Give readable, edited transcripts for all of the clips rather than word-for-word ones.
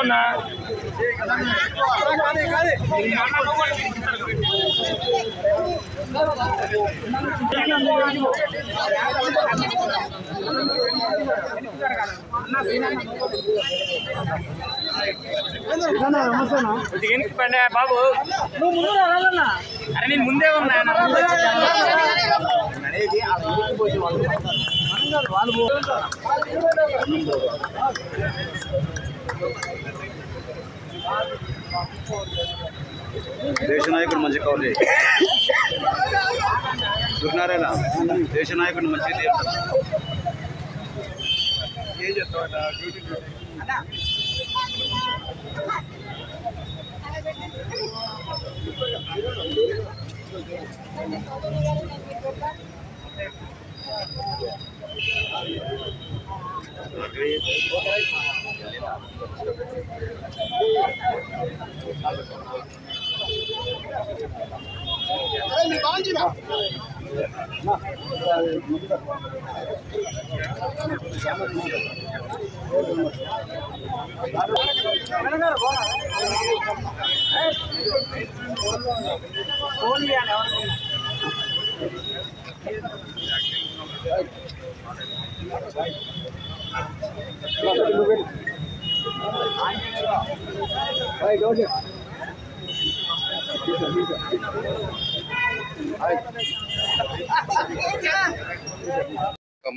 అన్నా బాబు నువ్వు ముందు రావాలన్నా. అరే నేను ముందే ఉన్నా దేశ నాయకుడు మంచి కవర్ చూస్తున్నారేనా? దేశ నాయకుడు మంచిది ఏం చెప్తావట డ్యూటీ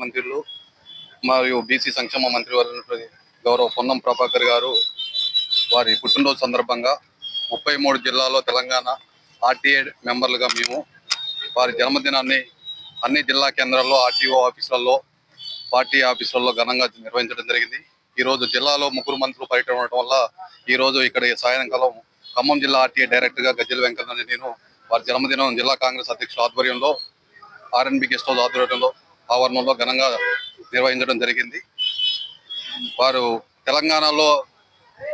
మంత్రులు మరియు బీసీ సంక్షేమ మంత్రి వారు గౌరవ పొన్నం ప్రభాకర్ గారు వారి పుట్టినరోజు సందర్భంగా 33 జిల్లాల్లో తెలంగాణ ఆర్టీఏ మెంబర్లుగా మేము వారి జన్మదినాన్ని అన్ని జిల్లా కేంద్రాల్లో ఆర్టీఓ ఆఫీసులలో పార్టీ ఆఫీసులలో ఘనంగా నిర్వహించడం జరిగింది. ఈరోజు జిల్లాలో 3 మంత్రులు పర్యటన ఉండటం వల్ల ఈరోజు ఇక్కడ సాయంకాలం ఖమ్మం జిల్లా ఆర్టీఏ డైరెక్టర్గా గజ్జల వెంకన్న నేను వారి జన్మదినం జిల్లా కాంగ్రెస్ అధ్యక్షుల ఆధ్వర్యంలో ఆర్ఎన్బి గెస్ట్ హౌస్ ఆధ్వర్యంలో ఆవరణంలో ఘనంగా నిర్వహించడం జరిగింది. వారు తెలంగాణలో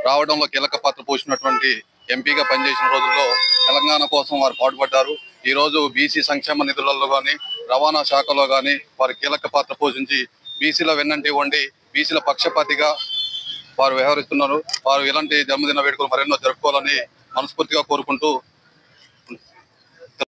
రావడంలో కీలక పాత్ర పోషించినటువంటి ఎంపీగా పనిచేసిన రోజుల్లో తెలంగాణ కోసం వారు పాటుపడ్డారు. ఈరోజు బీసీ సంక్షేమ నిధులలో కానీ రవాణా శాఖలో కానీ వారు కీలక పాత్ర పోషించి బీసీల వెన్నంటి ఉండి బీసీల పక్షపాతిగా వారు వ్యవహరిస్తున్నారు. వారు ఇలాంటి జన్మదిన వేడుకలు మరెన్నో జరుపుకోవాలని మనస్ఫూర్తిగా కోరుకుంటూ